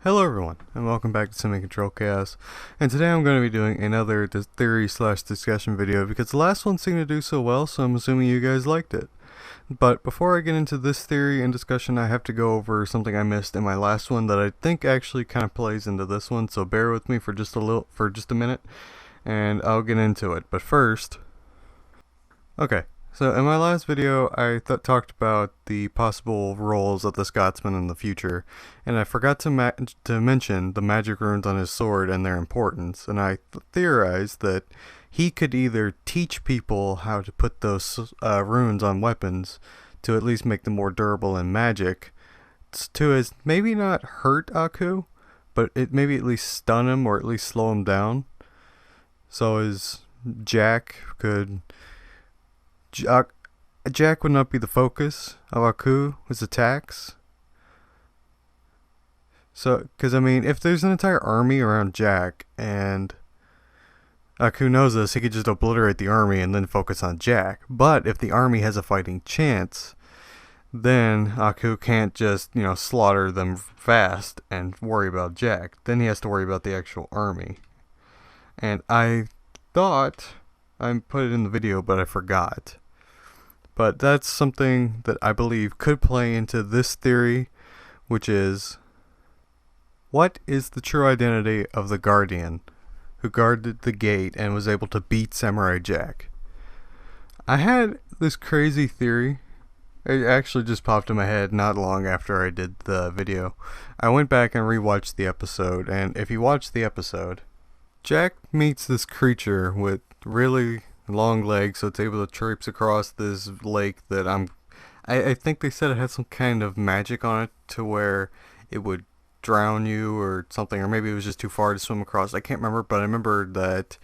Hello everyone, and welcome back to Semi Control Chaos. And today I'm going to be doing another theory slash discussion video because the last one seemed to do so well, so I'm assuming you guys liked it. But before I get into this theory and discussion, I have to go over something I missed in my last one that I think actually kind of plays into this one. So bear with me for just a minute, and I'll get into it. But first, okay. So in my last video, I talked about the possible roles of the Scotsman in the future, and I forgot to mention the magic runes on his sword and their importance, and I theorized that he could either teach people how to put those runes on weapons to at least make them more durable in magic, to as maybe not hurt Aku, but it maybe at least stun him or at least slow him down, so his Jack could... Jack would not be the focus of Aku's attacks. So, because I mean, if there's an entire army around Jack and Aku knows this, he could just obliterate the army and then focus on Jack. But if the army has a fighting chance, then Aku can't just, slaughter them fast and worry about Jack. Then he has to worry about the actual army. And I thought I put it in the video, but I forgot. But that's something that I believe could play into this theory, which is, what is the true identity of the Guardian who guarded the gate and was able to beat Samurai Jack? I had this crazy theory. It actually just popped in my head not long after I did the video. I went back and rewatched the episode, and if you watch the episode, Jack meets this creature with really long legs, so it's able to traipse across this lake that I think they said it had some kind of magic on it to where it would drown you or something, or maybe it was just too far to swim across. I can't remember, but I remember that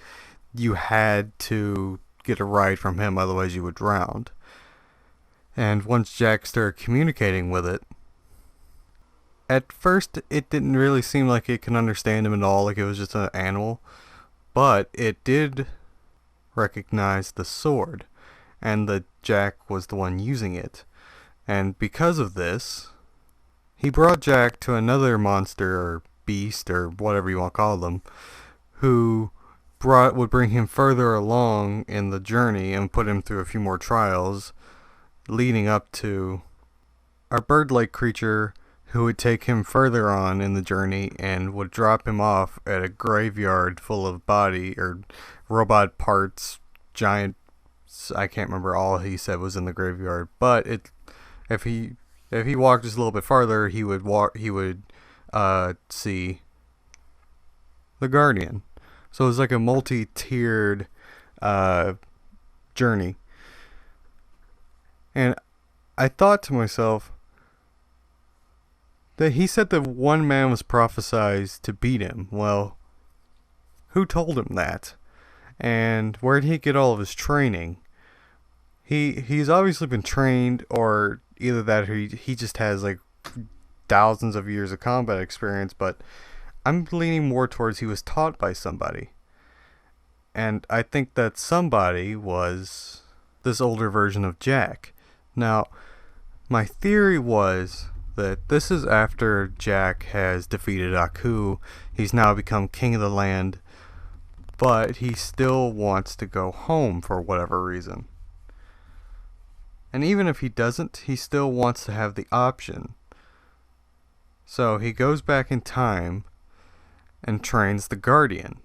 you had to get a ride from him, otherwise you would drown. And once Jack started communicating with it, at first it didn't really seem like it can understand him at all, like it was just an animal, but it did recognize the sword, and that Jack was the one using it. And because of this, he brought Jack to another monster or beast or whatever you want to call them, who would bring him further along in the journey and put him through a few more trials, leading up to a bird-like creature who would take him further on in the journey and would drop him off at a graveyard full of body or robot parts, giant... I can't remember all he said was in the graveyard, but if he walked just a little bit farther, he would see the Guardian. So it was like a multi-tiered journey. And I thought to myself that he said that one man was prophesied to beat him. Well, who told him that? And where did he get all of his training? He's obviously been trained, or either that or he just has like thousands of years of combat experience, but I'm leaning more towards he was taught by somebody. And I think that somebody was this older version of Jack. Now, my theory was that this is after Jack has defeated Aku. He's now become king of the land, but he still wants to go home for whatever reason. And even if he doesn't, he still wants to have the option. So he goes back in time and trains the Guardian.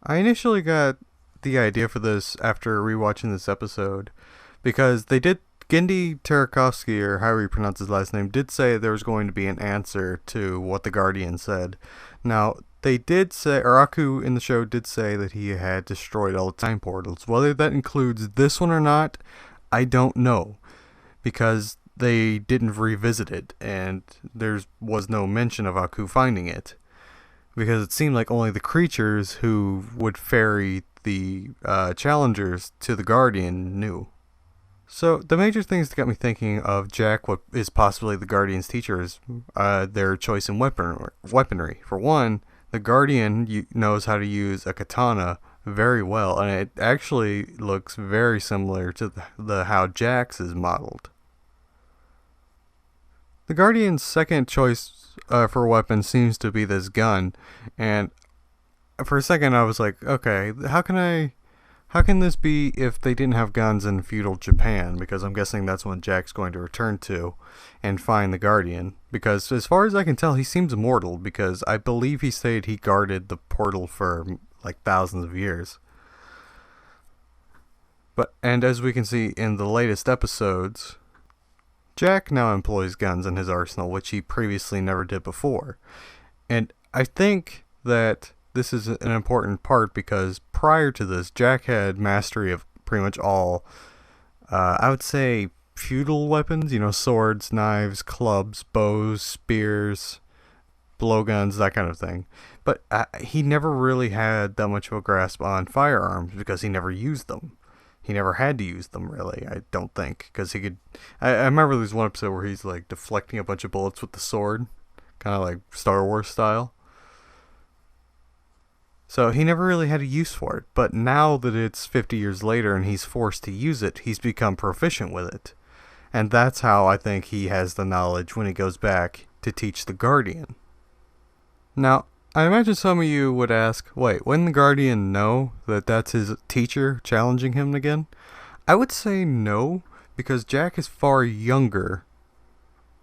I initially got the idea for this after rewatching this episode, because Genndy Tartakovsky, or however you pronounce his last name, did say there was going to be an answer to what the Guardian said. Now, they did say, or Aku in the show did say that he had destroyed all the time portals. Whether that includes this one or not, I don't know, because they didn't revisit it, and there was no mention of Aku finding it, because it seemed like only the creatures who would ferry the challengers to the Guardian knew. So the major things that got me thinking of Jack, what is possibly the Guardian's teacher, is their choice in weaponry. For one, the Guardian knows how to use a katana very well, and it actually looks very similar to the how Jack's is modeled. The Guardian's second choice for weapon seems to be this gun, and for a second I was like, okay, how can this be if they didn't have guns in feudal Japan? Because I'm guessing that's when Jack's going to return to and find the Guardian. Because as far as I can tell, he seems mortal, because I believe he said he guarded the portal for like thousands of years. And as we can see in the latest episodes, Jack now employs guns in his arsenal, which he previously never did before. And I think that this is an important part, because prior to this, Jack had mastery of pretty much all, I would say, feudal weapons, swords, knives, clubs, bows, spears, blowguns, that kind of thing. But he never really had that much of a grasp on firearms, because he never used them. He never had to use them, really, I don't think, because he could... I remember there's one episode where he's, like, deflecting a bunch of bullets with the sword, kind of like Star Wars style. So he never really had a use for it, but now that it's 50 years later and he's forced to use it, he's become proficient with it. And that's how I think he has the knowledge when he goes back to teach the Guardian. Now, I imagine some of you would ask, wait, wouldn't the Guardian know that that's his teacher challenging him again? I would say no, because Jack is far younger.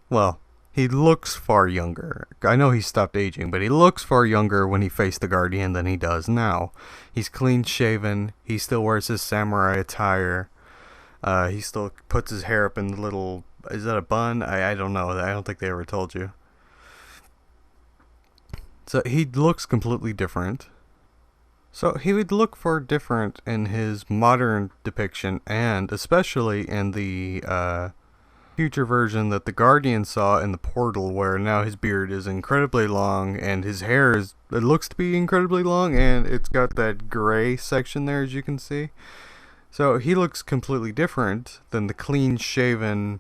Well, he looks far younger. I know he stopped aging, but he looks far younger when he faced the Guardian than he does now. He's clean shaven, he still wears his samurai attire, he still puts his hair up in the little... Is that a bun? I don't know, I don't think they ever told you. So he looks completely different. So he would look far different in his modern depiction, and especially in the future version that the Guardian saw in the portal, where now his beard is incredibly long and his hair it looks to be incredibly long, and it's got that gray section there, as you can see. So he looks completely different than the clean shaven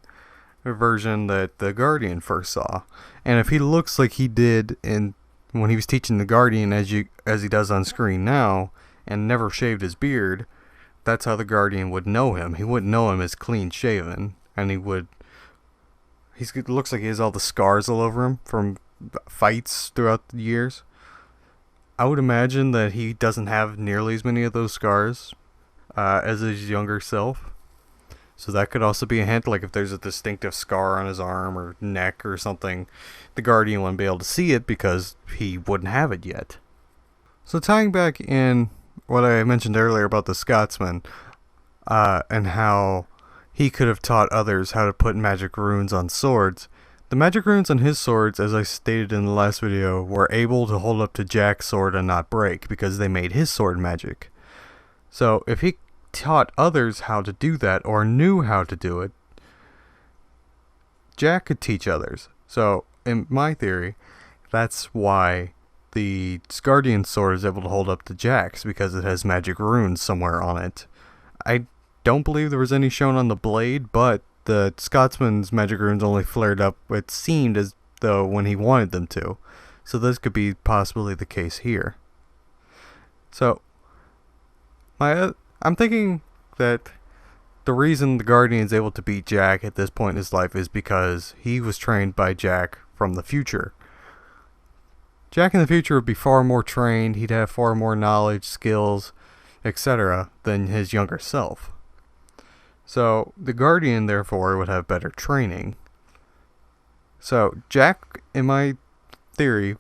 version that the Guardian first saw. And if he looks like he did when he was teaching the Guardian as he does on screen now, and never shaved his beard, that's how the Guardian would know him. He wouldn't know him as clean shaven, and he looks like he has all the scars all over him from fights throughout the years. I would imagine that he doesn't have nearly as many of those scars as his younger self. So that could also be a hint, like if there's a distinctive scar on his arm or neck or something, the Guardian wouldn't be able to see it because he wouldn't have it yet. So tying back in what I mentioned earlier about the Scotsman, and how he could have taught others how to put magic runes on swords, the magic runes on his swords, as I stated in the last video, were able to hold up to Jack's sword and not break, because they made his sword magic. So if he taught others how to do that, or knew how to do it, Jack could teach others. So in my theory, that's why the Guardian sword is able to hold up to Jack's, because it has magic runes somewhere on it. I don't believe there was any shown on the blade, but the Scotsman's magic runes only flared up, it seemed as though, when he wanted them to. So this could be possibly the case here. So I'm thinking that the reason the Guardian is able to beat Jack at this point in his life is because he was trained by Jack from the future. Jack in the future would be far more trained, he'd have far more knowledge, skills, etc. than his younger self. So the Guardian, therefore, would have better training. So Jack, in my theory,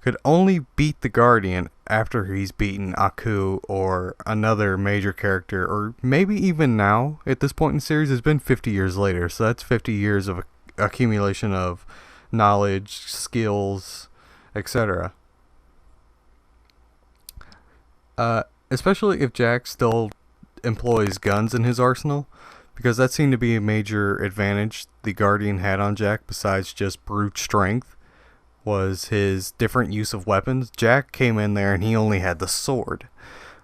could only beat the Guardian after he's beaten Aku or another major character, or maybe even now, at this point in the series, it's been 50 years later, so that's 50 years of accumulation of knowledge, skills, etc. Especially if Jack still employs guns in his arsenal, because that seemed to be a major advantage the Guardian had on Jack besides just brute strength, was his different use of weapons. Jack came in there and he only had the sword.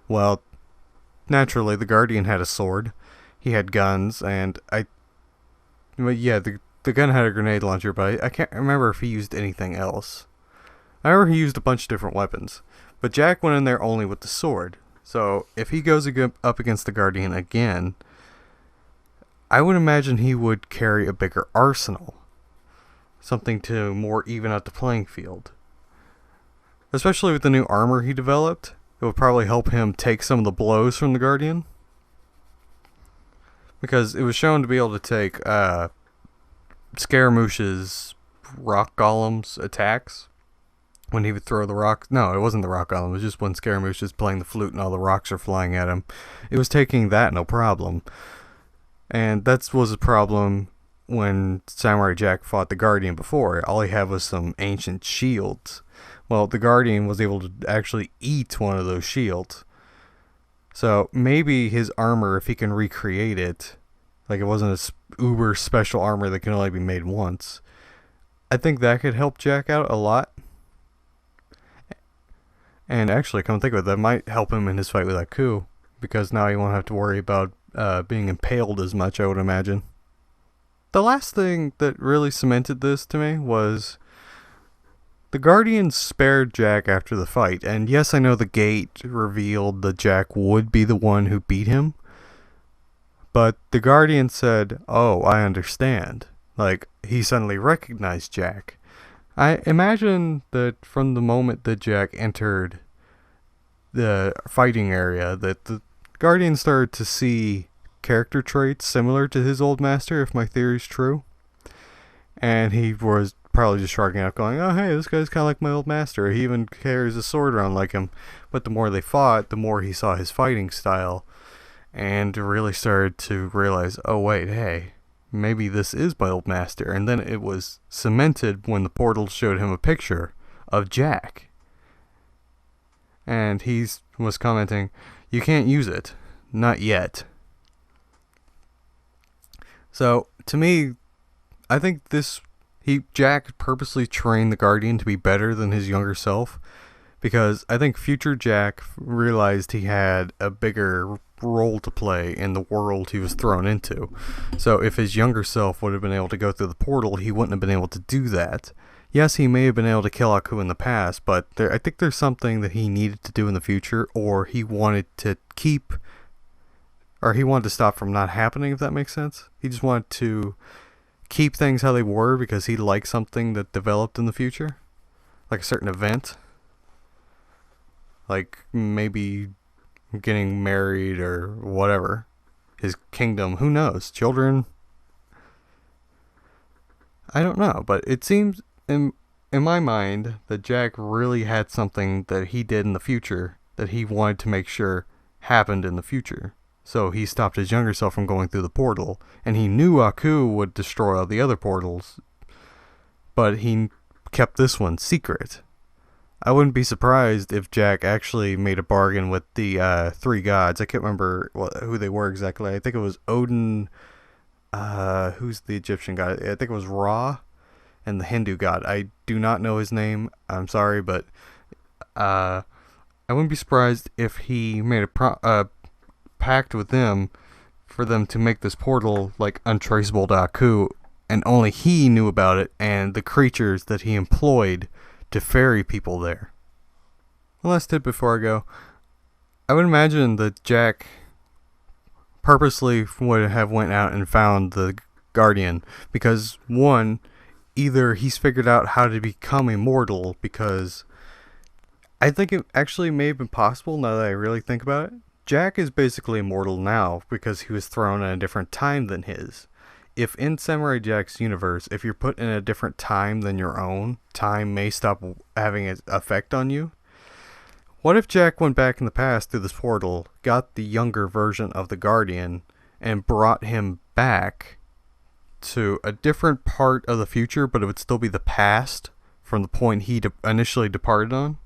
Well, naturally the Guardian had a sword, he had guns, and the gun had a grenade launcher, but I can't remember if he used anything else. I remember he used a bunch of different weapons, but Jack went in there only with the sword. So if he goes up against the Guardian again, I would imagine he would carry a bigger arsenal. something to more even out the playing field. Especially with the new armor he developed, it would probably help him take some of the blows from the Guardian. Because it was shown to be able to take Scaramouche's rock golem's attacks when he would throw the rock. No, it wasn't the rock golem. It was just when Scaramouche is playing the flute and all the rocks are flying at him. It was taking that no problem. And that was a problem when Samurai Jack fought the Guardian before. All he had was some ancient shields. Well, the Guardian was able to actually eat one of those shields. So maybe his armor, if he can recreate it, like it wasn't a uber special armor that can only be made once, I think that could help Jack out a lot. And actually, come to think of it, that might help him in his fight with Aku, because now he won't have to worry about being impaled as much, I would imagine. The last thing that really cemented this to me was the Guardian spared Jack after the fight. And yes, I know the gate revealed that Jack would be the one who beat him, but the Guardian said, "Oh, I understand." Like, he suddenly recognized Jack. I imagine that from the moment that Jack entered the fighting area, that the Guardian started to see character traits similar to his old master, if my theory's true. And he was probably just shrugging out, going, "Oh, hey, this guy's kind of like my old master. He even carries a sword around like him." But the more they fought, the more he saw his fighting style, and really started to realize, oh, wait, hey, maybe this is my old master. And then it was cemented when the portal showed him a picture of Jack. And he was commenting, "You can't use it. Not yet." So, to me, I think Jack purposely trained the Guardian to be better than his younger self, because I think future Jack realized he had a bigger role to play in the world he was thrown into. So if his younger self would have been able to go through the portal, he wouldn't have been able to do that. Yes, he may have been able to kill Aku in the past, but I think there's something that he needed to do in the future, or he wanted to stop from not happening, if that makes sense. He just wanted to keep things how they were because he liked something that developed in the future, like a certain event, like maybe getting married or whatever, his kingdom, who knows, children, I don't know. But it seems in my mind that Jack really had something that he did in the future that he wanted to make sure happened in the future. So he stopped his younger self from going through the portal, and he knew Aku would destroy all the other portals, but he kept this one secret. I wouldn't be surprised if Jack actually made a bargain with the three gods. I can't remember who they were exactly. I think it was Odin. Who's the Egyptian god? I think it was Ra, and the Hindu god. I do not know his name. I'm sorry, but I wouldn't be surprised if he made a pact with them for them to make this portal like untraceable to Aku, and only he knew about it and the creatures that he employed to ferry people there. One last tip before I go. I would imagine that Jack purposely would have went out and found the Guardian because, one, either he's figured out how to become immortal, because I think it actually may have been possible now that I really think about it. Jack is basically immortal now because he was thrown in a different time than his. If in Samurai Jack's universe, if you're put in a different time than your own, time may stop having an effect on you. What if Jack went back in the past through this portal, got the younger version of the Guardian, and brought him back to a different part of the future, but it would still be the past from the point he initially departed on?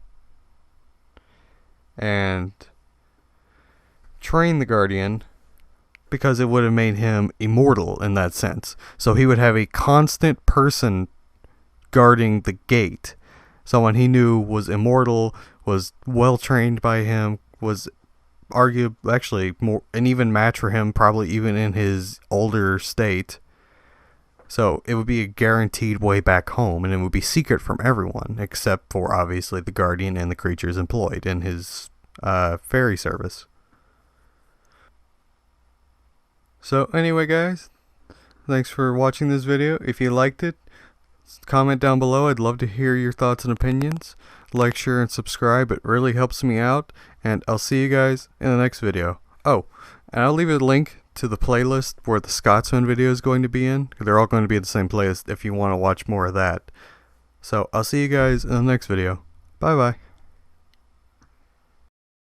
And train the Guardian, because it would have made him immortal in that sense. So he would have a constant person guarding the gate. Someone he knew was immortal, was well trained by him, was actually more an even match for him, probably even in his older state. So it would be a guaranteed way back home, and it would be secret from everyone, except for obviously the Guardian and the creatures employed in his ferry service. So anyway, guys, thanks for watching this video. If you liked it, Comment down below. I'd love to hear your thoughts and opinions. Like, share, and subscribe. It really helps me out. And I'll see you guys in the next video. Oh, and I'll leave a link to the playlist where the Scotsman video is going to be in. They're all going to be in the same playlist if you want to watch more of that. So I'll see you guys in the next video. Bye bye.